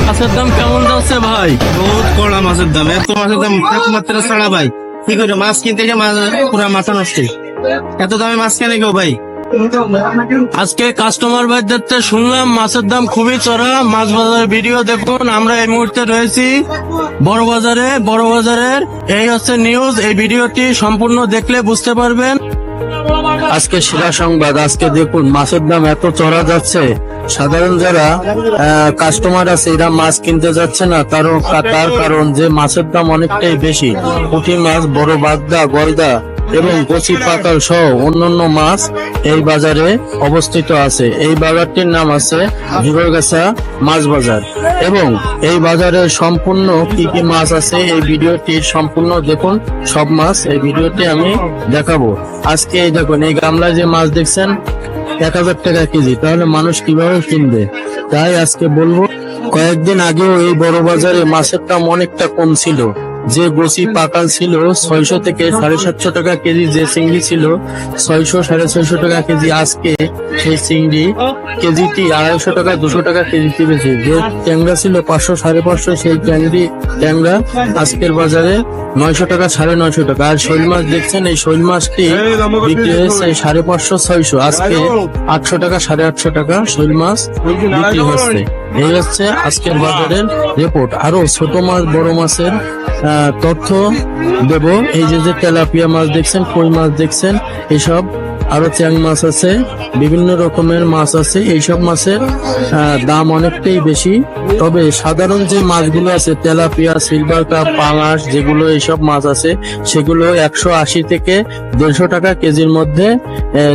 মাছের দাম কেমন যাচ্ছে ভাই? বহুত কড়া মাছের দাম, এত মাছের দাম একমাত্র ছাড়া ভাই। কি করে মাছ কিনতে গিয়ে পুরা মাথা নষ্ট। এত দামে মাছ কেনে কেউ ভাই? আজকে কাস্টমার ভাইদের থেকে শুনলাম মাছের দাম খুবই চড়া। মাছ বাজারের ভিডিও দেখুন। আমরা এই মুহূর্তে রয়েছি বড় বাজারের এই হচ্ছে নিউজ। এই ভিডিওটি সম্পূর্ণ দেখলে বুঝতে পারবেন। আজকে সেরা সংবাদ। আজকে দেখুন মাছের দাম এত চড়া যাচ্ছে, সাধারণ যারা কাস্টমার আছে এরা মাছ কিনতে যাচ্ছে না। তার কারণ যে মাছের দাম অনেকটাই বেশি। পুঁটি মাছ, বড় বাগদা, গলদা এবং কচি পাতাল সহ অন্যান্য মাছ এই বাজারে অবস্থিত আছে। এই বাজারটির নাম আছে ঝিগরগাছা মাছ বাজার। এবং এই বাজারে সম্পূর্ণ কি কি মাছ আছে এই ভিডিওটি সম্পূর্ণ দেখুন। সব মাছ এই ভিডিওটি আমি দেখাবো। আজকে এই দেখুন, এই গামলায় যে মাছ দেখছেন 1000 টাকা কেজি। তাহলে মানুষ কিভাবে কিনবে? তাই আজকে বলবো, কয়েকদিন আগেও এই বড় বাজারে মাছের দাম অনেকটা কম ছিল। যে গোসি পাকাল ছিল 600 থেকে 750 টাকা কেজি, যে চিংড়ি ছিল 600 650 টাকা কেজি, আজকে সেই চিংড়ি কেজিটি 250 টাকা 200 টাকা কেজিতে বেশি। যে ট্যাংরা ছিল 500 550, সেই ট্যাংরা আজকের বাজারে 900 টাকা 950 টাকা। আর শৈল মাছ দেখছেন, এই শৈল মাছটি বিক্রি হয়েছে 550 600, আজকে 800 টাকা 850 টাকা শৈল মাছ বিক্রি হচ্ছে। এই হচ্ছে আজকের বাজারের রিপোর্ট। আরো ছোট মাছ বড় মাছের তথ্য দেব। এই যে তেলাপিয়া মাছ দেখছেন, কই মাছ দেখছেন, এইসব আরো চ্যাং মাছ আছে, বিভিন্ন রকমের মাছ আছে। এইসব মাছের দাম অনেকটাই বেশি। তবে সাধারণ যে মাছগুলো আছে তেলাপিয়া, সিলভার কাপ, পাঙাশ, যেগুলো এইসব মাছ আছে সেগুলো 180 থেকে 150 টাকা কেজির মধ্যে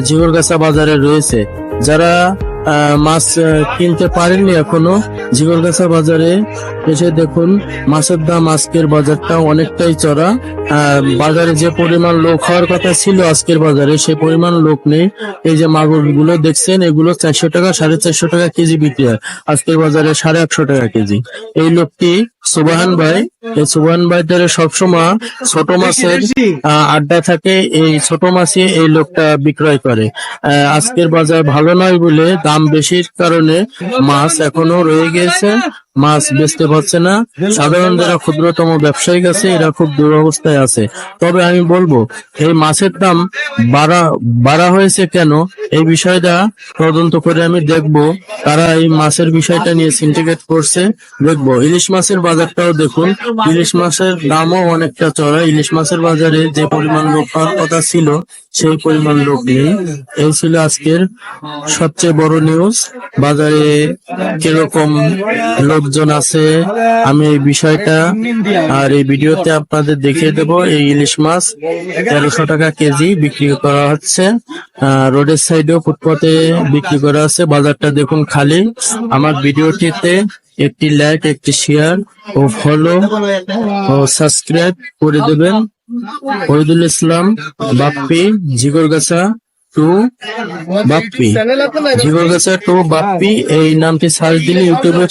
ঝিগরগাছা বাজারে রয়েছে। যারা মাছ কিনতে পারেননি এখনো, ঝিগরগাছা বাজারে এসে দেখুন মাছের দাম আজকের বাজারটা অনেকটাই চড়া। বাজারে যে পরিমাণ লোক হওয়ার কথা ছিল আজকের বাজারে সে পরিমাণ লোক নেই। এই যে মাগুর গুলো দেখছেন, এগুলো 400 টাকা 450 টাকা কেজি বিক্রি হয়, আজকের বাজারে 150 টাকা কেজি। এই লোকটি সুবহান ভাই, এই সুবহান ভাইদের সবসময় ছোট মাছের আড্ডা থাকে। এই ছোট মাছই এই লোকটা বিক্রয় করে। আজকের বাজার ভালো নয় বলে, দাম বেশির কারণে মাছ এখনো রয়ে গেছে, মাছ বেচতে পারছে না। সাধারণ যারা ক্ষুদ্রতম ব্যবসায়িক আছে এরা খুব দুরবস্থায় আছে। তবে আমি বলবো, এই মাছের দাম বাড়া হয়েছে কেন, এই বিষয়টা তদন্ত করে আমি দেখব। তারা এই মাছের বিষয়টা নিয়ে সিন্ডিকেট করছে, দেখবো। ইলিশ মাছের বাজারটাও দেখুন, ইলিশ মাছের দামও অনেকটা চড়া। ইলিশ মাছের বাজারে যে পরিমাণ লোক হওয়ার কথা ছিল সেই পরিমাণ লোক নেই। এই ছিল আজকের সবচেয়ে বড় নিউজ। বাজারে কিরকম লোকজন আছে আমি এই বিষয়টা আর এই ভিডিওতে আপনাদের দেখিয়ে দেব। এই ইলিশ মাছ 1300 টাকা কেজি বিক্রি করা হচ্ছে। রোডের সাইডেও ফুটপাতে বিক্রি করা আছে। বাজারটা দেখুন খালি। আমার ভিডিওটিতে একটি লাইক, একটি শেয়ার ও ফলো ও সাবস্ক্রাইব করে দেবেন। ওহিদুল ইসলাম বাপ্পি, ঝিগরগাছা টু বাপ্পি, ঝিগরগাছা টু বাপ্পি এই নামটি সার্চ দিলে ইউটিউবে